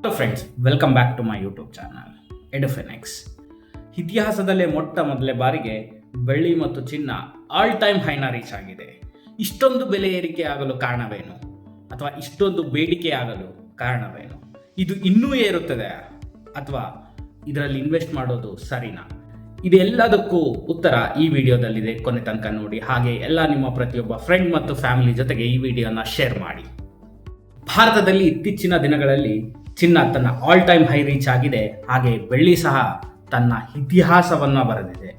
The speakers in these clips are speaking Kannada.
Hello friends, welcome back to my YouTube channel Edufinex. ಇತಿಹಾಸದಲ್ಲೇ ಮೊಟ್ಟ ಮೊದಲೇ ಬಾರಿಗೆ ಬೆಳ್ಳಿ ಮತ್ತು ಚಿನ್ನ ಆಲ್ ಟೈಮ್ ಹೈನ ರೀಚ್ ಆಗಿದೆ. ಇಷ್ಟೊಂದು ಬೆಲೆ ಏರಿಕೆ ಆಗಲು ಕಾರಣವೇನು, ಅಥವಾ ಇಷ್ಟೊಂದು ಬೇಡಿಕೆ ಆಗಲು ಕಾರಣವೇನು? ಇದು ಇನ್ನೂ ಏರುತ್ತದೆ ಅಥವಾ ಇದರಲ್ಲಿ ಇನ್ವೆಸ್ಟ್ ಮಾಡೋದು ಸರಿನಾ? ಇದೆಲ್ಲದಕ್ಕೂ ಉತ್ತರ ಈ ವಿಡಿಯೋದಲ್ಲಿದೆ. ಕೊನೆ ತನಕ ನೋಡಿ. ಹಾಗೆ ಎಲ್ಲ ನಿಮ್ಮ ಪ್ರತಿಯೊಬ್ಬ ಫ್ರೆಂಡ್ ಮತ್ತು ಫ್ಯಾಮಿಲಿ ಜೊತೆಗೆ ಈ ವಿಡಿಯೋನ ಶೇರ್ ಮಾಡಿ. ಭಾರತದಲ್ಲಿ ಇತ್ತೀಚಿನ ದಿನಗಳಲ್ಲಿ ಚಿನ್ನ ತನ್ನ ಆಲ್ ಟೈಮ್ ಹೈ ರೀಚ್ ಆಗಿದೆ. ಹಾಗೆ ಬೆಳ್ಳಿ ಸಹ ತನ್ನ ಇತಿಹಾಸವನ್ನು ಬರೆದಿದೆ.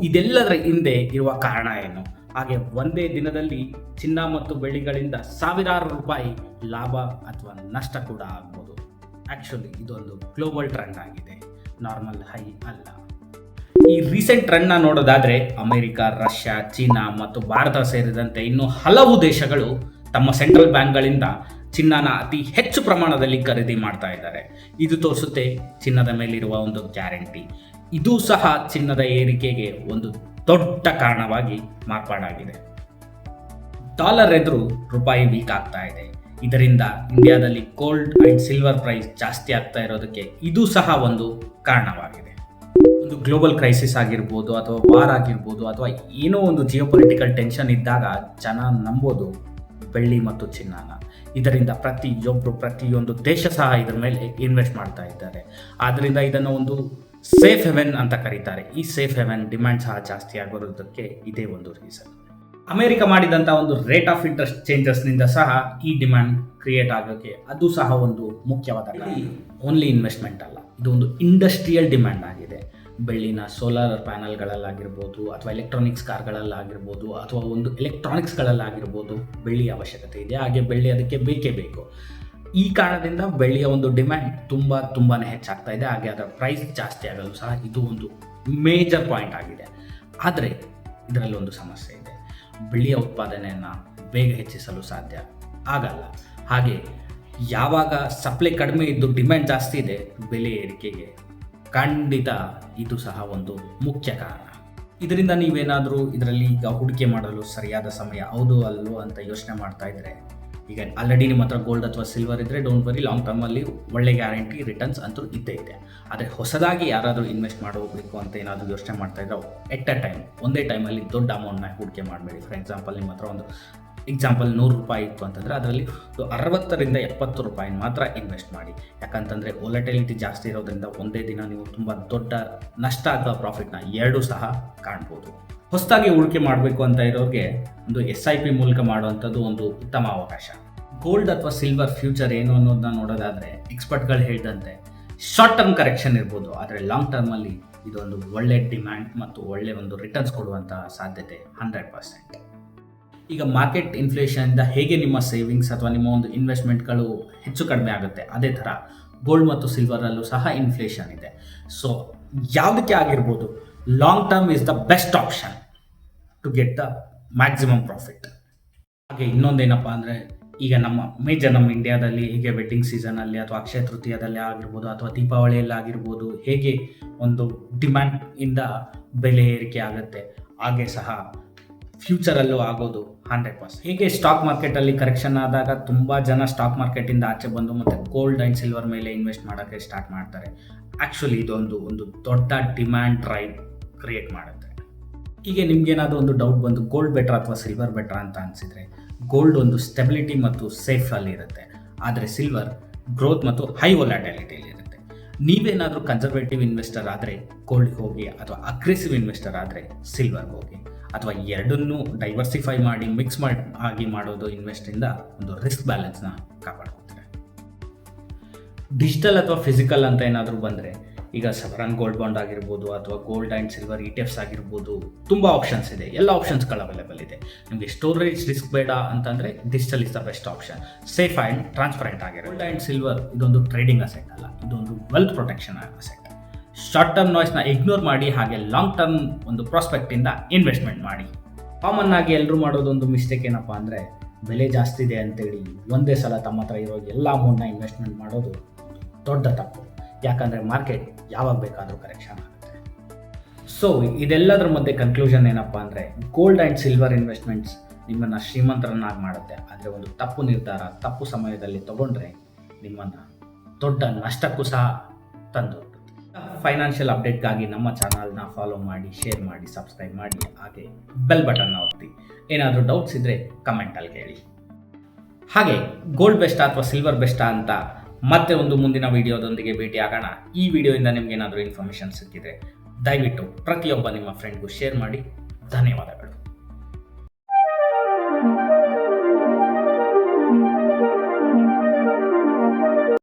ಇದೆಲ್ಲದರ ಹಿಂದೆ ಇರುವ ಕಾರಣ ಏನು? ಹಾಗೆ ಒಂದೇ ದಿನದಲ್ಲಿ ಚಿನ್ನ ಮತ್ತು ಬೆಳ್ಳಿಗಳಿಂದ ಸಾವಿರಾರು ರೂಪಾಯಿ ಲಾಭ ಅಥವಾ ನಷ್ಟ ಕೂಡ ಆಗ್ಬೋದು. ಆ್ಯಕ್ಚುಲಿ ಇದೊಂದು ಗ್ಲೋಬಲ್ ಟ್ರೆಂಡ್ ಆಗಿದೆ, ನಾರ್ಮಲ್ ಹೈ ಅಲ್ಲ. ಈ ರೀಸೆಂಟ್ ಟ್ರೆಂಡ್ನ ನೋಡೋದಾದರೆ ಅಮೆರಿಕ, ರಷ್ಯಾ, ಚೀನಾ ಮತ್ತು ಭಾರತ ಸೇರಿದಂತೆ ಇನ್ನೂ ಹಲವು ದೇಶಗಳು ತಮ್ಮ ಸೆಂಟ್ರಲ್ ಬ್ಯಾಂಕ್ಗಳಿಂದ ಚಿನ್ನನ ಅತಿ ಹೆಚ್ಚು ಪ್ರಮಾಣದಲ್ಲಿ ಖರೀದಿ ಮಾಡ್ತಾ ಇದ್ದಾರೆ. ಇದು ತೋರಿಸುತ್ತೆ ಚಿನ್ನದ ಮೇಲಿರುವ ಒಂದು ಗ್ಯಾರಂಟಿ. ಇದು ಸಹ ಚಿನ್ನದ ಏರಿಕೆಗೆ ಒಂದು ದೊಡ್ಡ ಕಾರಣವಾಗಿ ಮಾರ್ಪಾಡಾಗಿದೆ. ಡಾಲರ್ ಎದುರು ರೂಪಾಯಿ ವೀಕ್ ಆಗ್ತಾ ಇದೆ. ಇದರಿಂದ ಇಂಡಿಯಾದಲ್ಲಿ ಗೋಲ್ಡ್ ಅಂಡ್ ಸಿಲ್ವರ್ ಪ್ರೈಸ್ ಜಾಸ್ತಿ ಆಗ್ತಾ ಇರೋದಕ್ಕೆ ಇದು ಸಹ ಒಂದು ಕಾರಣವಾಗಿದೆ. ಒಂದು ಗ್ಲೋಬಲ್ ಕ್ರೈಸಿಸ್ ಆಗಿರ್ಬೋದು, ಅಥವಾ ವಾರ್ ಆಗಿರ್ಬೋದು, ಅಥವಾ ಏನೋ ಒಂದು ಜಿಯೋಪೊಲಿಟಿಕಲ್ ಟೆನ್ಷನ್ ಇದ್ದಾಗ ಜನ ನಂಬೋದು ಬೆಳ್ಳಿ ಮತ್ತು ಚಿನ್ನನ. ಇದರಿಂದ ಪ್ರತಿಯೊಂದು ದೇಶ ಸಹ ಇದರ ಮೇಲೆ ಇನ್ವೆಸ್ಟ್ ಮಾಡ್ತಾ ಇದ್ದಾರೆ. ಆದ್ದರಿಂದ ಇದನ್ನು ಒಂದು ಸೇಫ್ ಹೆವೆನ್ ಅಂತ ಕರೀತಾರೆ. ಈ ಸೇಫ್ ಹೆವೆನ್ ಡಿಮ್ಯಾಂಡ್ ಸಹ ಜಾಸ್ತಿ ಆಗಿರೋದಕ್ಕೆ ಇದೇ ಒಂದು ರೀಸನ್. ಅಮೆರಿಕ ಮಾಡಿದಂಥ ಒಂದು ರೇಟ್ ಆಫ್ ಇಂಟ್ರೆಸ್ಟ್ ಚೇಂಜಸ್ನಿಂದ ಸಹ ಈ ಡಿಮ್ಯಾಂಡ್ ಕ್ರಿಯೇಟ್ ಆಗೋಕ್ಕೆ ಅದು ಸಹ ಒಂದು ಮುಖ್ಯವಾದ ಕಾರಣ. ಓನ್ಲಿ ಇನ್ವೆಸ್ಟ್ಮೆಂಟ್ ಅಲ್ಲ, ಇದು ಒಂದು ಇಂಡಸ್ಟ್ರಿಯಲ್ ಡಿಮ್ಯಾಂಡ್ ಆಗಿದೆ. ಬೆಳ್ಳಿನ ಸೋಲಾರ್ ಪ್ಯಾನಲ್ಗಳಲ್ಲಾಗಿರ್ಬೋದು, ಅಥವಾ ಎಲೆಕ್ಟ್ರಾನಿಕ್ಸ್ ಕಾರ್ಗಳಲ್ಲಾಗಿರ್ಬೋದು, ಅಥವಾ ಒಂದು ಎಲೆಕ್ಟ್ರಾನಿಕ್ಸ್ಗಳಲ್ಲಾಗಿರ್ಬೋದು ಬೆಳ್ಳಿ ಅವಶ್ಯಕತೆ ಇದೆ. ಹಾಗೆ ಬೆಳ್ಳಿ ಅದಕ್ಕೆ ಬೇಕೇ ಬೇಕು. ಈ ಕಾರಣದಿಂದ ಬೆಳ್ಳಿಯ ಒಂದು ಡಿಮ್ಯಾಂಡ್ ತುಂಬಾ ಹೆಚ್ಚಾಗ್ತಾ ಇದೆ. ಹಾಗೆ ಅದರ ಪ್ರೈಸ್ ಜಾಸ್ತಿ ಆಗಲು ಸಹ ಇದು ಒಂದು ಮೇಜರ್ ಪಾಯಿಂಟ್ ಆಗಿದೆ. ಆದರೆ ಇದರಲ್ಲಿ ಒಂದು ಸಮಸ್ಯೆ ಇದೆ. ಬೆಳ್ಳಿಯ ಉತ್ಪಾದನೆಯನ್ನು ಬೇಗ ಹೆಚ್ಚಿಸಲು ಸಾಧ್ಯ ಆಗಲ್ಲ. ಹಾಗೆ ಯಾವಾಗ ಸಪ್ಲೈ ಕಡಿಮೆ ಇದ್ದು ಡಿಮ್ಯಾಂಡ್ ಜಾಸ್ತಿ ಇದೆ, ಬೆಲೆ ಏರಿಕೆಗೆ ಖಂಡಿತ ಇದು ಸಹ ಒಂದು ಮುಖ್ಯ ಕಾರಣ. ಇದರಿಂದ ನೀವೇನಾದರೂ ಇದರಲ್ಲಿ ಈಗ ಹೂಡಿಕೆ ಮಾಡಲು ಸರಿಯಾದ ಸಮಯ ಹೌದು ಅಲ್ಲೋ ಅಂತ ಯೋಚನೆ ಮಾಡ್ತಾ ಇದ್ರೆ, ಈಗ ಆಲ್ರೆಡಿ ನಿಮ್ಮ ಹತ್ರ ಗೋಲ್ಡ್ ಅಥವಾ ಸಿಲ್ವರ್ ಇದ್ದರೆ ಡೋಂಟ್ ವರಿ, ಲಾಂಗ್ ಟರ್ಮಲ್ಲಿ ಒಳ್ಳೆ ಗ್ಯಾರಂಟಿ ರಿಟರ್ನ್ಸ್ ಅಂತೂ ಇದ್ದೇ ಇದೆ. ಆದರೆ ಹೊಸದಾಗಿ ಯಾರಾದರೂ ಇನ್ವೆಸ್ಟ್ ಹೋಗಬೇಕು ಅಂತ ಏನಾದರೂ ಯೋಚನೆ ಮಾಡ್ತಾ ಇದ್ರೆ, ಎಟ್ ಅ ಟೈಮ್ ಒಂದೇ ಟೈಮಲ್ಲಿ ದೊಡ್ಡ ಅಮೌಂಟ್ನ ಹೂಡಿಕೆ ಮಾಡಬೇಡಿ. ಫಾರ್ ಎಕ್ಸಾಂಪಲ್, ನಿಮ್ಮ ಹತ್ರ ಒಂದು ಎಕ್ಸಾಂಪಲ್ 100 ರೂಪಾಯಿ ಇತ್ತು ಅಂತಂದರೆ ಅದರಲ್ಲಿ 60ರಿಂದ 70 ರೂಪಾಯಿ ಮಾತ್ರ ಇನ್ವೆಸ್ಟ್ ಮಾಡಿ. ಯಾಕಂತಂದರೆ ವೊಲಟಿಲಿಟಿ ಜಾಸ್ತಿ ಇರೋದ್ರಿಂದ ಒಂದೇ ದಿನ ನೀವು ತುಂಬ ದೊಡ್ಡ ನಷ್ಟ ಅಥವಾ ಪ್ರಾಫಿಟ್ನ ಎರಡೂ ಸಹ ಕಾಣ್ಬೋದು. ಹೊಸದಾಗಿ ಹೂಡಿಕೆ ಮಾಡಬೇಕು ಅಂತ ಇರೋರಿಗೆ ಒಂದು SIP ಮೂಲಕ ಮಾಡುವಂಥದ್ದು ಒಂದು ಉತ್ತಮ ಅವಕಾಶ. ಗೋಲ್ಡ್ ಅಥವಾ ಸಿಲ್ವರ್ ಫ್ಯೂಚರ್ ಏನು ಅನ್ನೋದನ್ನ ನೋಡೋದಾದರೆ, ಎಕ್ಸ್ಪರ್ಟ್ಗಳು ಹೇಳಿದಂತೆ ಶಾರ್ಟ್ ಟರ್ಮ್ ಕರೆಕ್ಷನ್ ಇರ್ಬೋದು, ಆದರೆ ಲಾಂಗ್ ಟರ್ಮಲ್ಲಿ ಇದೊಂದು ಒಳ್ಳೆ ಡಿಮ್ಯಾಂಡ್ ಮತ್ತು ಒಳ್ಳೆ ಒಂದು ರಿಟರ್ನ್ಸ್ ಕೊಡುವಂಥ ಸಾಧ್ಯತೆ 100%. ಈಗ ಮಾರ್ಕೆಟ್ ಇನ್ಫ್ಲೇಷನಿಂದ ಹೇಗೆ ನಿಮ್ಮ ಸೇವಿಂಗ್ಸ್ ಅಥವಾ ನಿಮ್ಮ ಒಂದು ಇನ್ವೆಸ್ಟ್ಮೆಂಟ್ಗಳು ಹೆಚ್ಚು ಕಡಿಮೆ ಆಗುತ್ತೆ, ಅದೇ ಥರ ಗೋಲ್ಡ್ ಮತ್ತು ಸಿಲ್ವರಲ್ಲೂ ಸಹ ಇನ್ಫ್ಲೇಷನ್ ಇದೆ. ಸೊ ಯಾವುದಕ್ಕೆ ಆಗಿರ್ಬೋದು, long term is the best option two get the maximum profit. ಹಾಗೆ ಇನ್ನೊಂದೇನಪ್ಪ ಅಂದರೆ, ಈಗ ನಮ್ಮ ಇಂಡಿಯಾದಲ್ಲಿ ಹೇಗೆ ವೆಡ್ಡಿಂಗ್ ಸೀಸನಲ್ಲಿ ಅಥವಾ ಅಕ್ಷಯ ತೃತೀಯದಲ್ಲಿ ಆಗಿರ್ಬೋದು, ಅಥವಾ ದೀಪಾವಳಿಯಲ್ಲಿ ಆಗಿರ್ಬೋದು, ಹೇಗೆ ಒಂದು ಡಿಮ್ಯಾಂಡ್ ಇಂದ ಬೆಲೆ ಏರಿಕೆ ಆಗುತ್ತೆ, ಹಾಗೆ ಸಹ ಫ್ಯೂಚರಲ್ಲೂ ಆಗೋದು 100%. ಹೇಗೆ ಸ್ಟಾಕ್ ಮಾರ್ಕೆಟಲ್ಲಿ ಕರೆಕ್ಷನ್ ಆದಾಗ ತುಂಬ ಜನ ಸ್ಟಾಕ್ ಮಾರ್ಕೆಟಿಂದ ಆಚೆ ಬಂದು ಮತ್ತು ಗೋಲ್ಡ್ ಆ್ಯಂಡ್ ಸಿಲ್ವರ್ ಮೇಲೆ ಇನ್ವೆಸ್ಟ್ ಮಾಡೋಕ್ಕೆ ಸ್ಟಾರ್ಟ್ ಮಾಡ್ತಾರೆ. ಆ್ಯಕ್ಚುಲಿ ಇದೊಂದು ದೊಡ್ಡ ಡಿಮ್ಯಾಂಡ್ ಡ್ರೈವ್ ಕ್ರಿಯೇಟ್ ಮಾಡುತ್ತೆ. ಹೀಗೆ ನಿಮ್ಗೇನಾದರೂ ಒಂದು ಡೌಟ್ ಬಂದು ಗೋಲ್ಡ್ ಬೆಟ್ರಾ ಅಥವಾ ಸಿಲ್ವರ್ ಬೆಟ್ರಾ ಅಂತ ಅನಿಸಿದರೆ, ಗೋಲ್ಡ್ ಒಂದು ಸ್ಟೆಬಿಲಿಟಿ ಮತ್ತು ಸೇಫಲ್ಲಿ ಇರುತ್ತೆ, ಆದರೆ ಸಿಲ್ವರ್ ಗ್ರೋತ್ ಮತ್ತು ಹೈ ವೊಲಾಟಿಲಿಟಿಯಲ್ಲಿ ಇರುತ್ತೆ. ನೀವೇನಾದರೂ ಕನ್ಸರ್ವೇಟಿವ್ ಇನ್ವೆಸ್ಟರ್ ಆದರೆ ಗೋಲ್ಡ್ಗೆ ಹೋಗಿ, ಅಥವಾ ಅಗ್ರೆಸಿವ್ ಇನ್ವೆಸ್ಟರ್ ಆದರೆ ಸಿಲ್ವರ್ಗೆ ಹೋಗಿ, ಅಥವಾ ಎರಡನ್ನೂ ಡೈವರ್ಸಿಫೈ ಮಾಡಿ ಮಿಕ್ಸ್ ಆಗಿ ಮಾಡೋದು ಇನ್ವೆಸ್ಟಿಂದ ಒಂದು ರಿಸ್ಕ್ ಬ್ಯಾಲೆನ್ಸ್ನ ಕಾಪಾಡ್ಕೊತಾರೆ. ಡಿಜಿಟಲ್ ಅಥವಾ ಫಿಸಿಕಲ್ ಅಂತ ಏನಾದರೂ ಬಂದರೆ, ಈಗ ಸವರನ್ ಗೋಲ್ಡ್ ಬಾಂಡ್ ಆಗಿರ್ಬೋದು, ಅಥವಾ ಗೋಲ್ಡ್ ಆ್ಯಂಡ್ ಸಿಲ್ವರ್ ETFs ಆಗಿರ್ಬೋದು, ತುಂಬ ಆಪ್ಷನ್ಸ್ ಇದೆ. ಎಲ್ಲ ಆಪ್ಷನ್ಸ್ಗಳು ಅವೈಲೇಬಲ್ ಇದೆ. ನಿಮಗೆ ಸ್ಟೋರೇಜ್ ರಿಸ್ಕ್ ಬೇಡ ಅಂತಂದರೆ digital is the best option. Safe and transparent ಆಗಿರೋ ಗೋಲ್ಡ್ ಆ್ಯಂಡ್ ಸಿಲ್ವರ್ ಇದೊಂದು ಟ್ರೇಡಿಂಗ್ ಅಸೆಟ್ ಅಲ್ಲ, ಇದೊಂದು wealth protection asset. Short term ನಾಯ್ಸ್ನ ಇಗ್ನೋರ್ ಮಾಡಿ, ಹಾಗೆ ಲಾಂಗ್ ಟರ್ಮ್ ಒಂದು ಪ್ರಾಸ್ಪೆಕ್ಟಿಂದ ಇನ್ವೆಸ್ಟ್ಮೆಂಟ್ ಮಾಡಿ. ಕಾಮನ್ ಆಗಿ ಎಲ್ಲರೂ ಮಾಡೋದೊಂದು ಮಿಸ್ಟೇಕ್ ಏನಪ್ಪ ಅಂದರೆ, ಬೆಲೆ ಜಾಸ್ತಿ ಇದೆ ಅಂತೇಳಿ ಒಂದೇ ಸಲ ತಮ್ಮ ಹತ್ರ ಇರೋ ಎಲ್ಲ ಅಮೌಂಟ್ನ ಇನ್ವೆಸ್ಟ್ಮೆಂಟ್ ಮಾಡೋದು ದೊಡ್ಡ ತಪ್ಪು. ಯಾಕಂದರೆ ಮಾರ್ಕೆಟ್ ಯಾವಾಗ ಬೇಕಾದರೂ ಕರೆಕ್ಷನ್ ಆಗುತ್ತೆ. ಸೊ ಇದೆಲ್ಲದರ ಮಧ್ಯೆ ಕನ್ಕ್ಲೂಷನ್ ಏನಪ್ಪ ಅಂದರೆ, ಗೋಲ್ಡ್ ಆ್ಯಂಡ್ ಸಿಲ್ವರ್ ಇನ್ವೆಸ್ಟ್ಮೆಂಟ್ಸ್ ನಿಮ್ಮನ್ನು ಶ್ರೀಮಂತರನ್ನಾಗಿ ಮಾಡುತ್ತೆ. ಆದರೆ ಒಂದು ತಪ್ಪು ನಿರ್ಧಾರ ತಪ್ಪು ಸಮಯದಲ್ಲಿ ತಗೊಂಡ್ರೆ ನಿಮ್ಮನ್ನು ದೊಡ್ಡ ನಷ್ಟಕ್ಕೂ ಸಹ ತಂದು ಫೈನಾನ್ಷಿಯಲ್ ಅಪ್ಡೇಟ್ಗಾಗಿ ನಮ್ಮ ಚಾನಲ್ನ ಫಾಲೋ ಮಾಡಿ, ಶೇರ್ ಮಾಡಿ, ಸಬ್ಸ್ಕ್ರೈಬ್ ಮಾಡಿ, ಹಾಗೆ ಬೆಲ್ ಬಟನ್ನ ಒತ್ತಿ. ಏನಾದರೂ ಡೌಟ್ಸ್ ಇದ್ದರೆ ಕಮೆಂಟಲ್ಲಿ ಕೇಳಿ. ಹಾಗೆ ಗೋಲ್ಡ್ ಬೆಸ್ಟಾ ಅಥವಾ ಸಿಲ್ವರ್ ಬೆಸ್ಟಾ ಅಂತ ಮತ್ತೆ ಒಂದು ಮುಂದಿನ ವಿಡಿಯೋದೊಂದಿಗೆ ಭೇಟಿ ಆಗೋಣ. ಈ ವಿಡಿಯೋಯಿಂದ ನಿಮ್ಗೆ ಏನಾದರೂ ಇನ್ಫಾರ್ಮೇಷನ್ ಸಿಕ್ಕಿದ್ರೆ ದಯವಿಟ್ಟು ಪ್ರತಿಯೊಬ್ಬ ನಿಮ್ಮ ಫ್ರೆಂಡ್ಗೂ ಶೇರ್ ಮಾಡಿ. ಧನ್ಯವಾದಗಳು.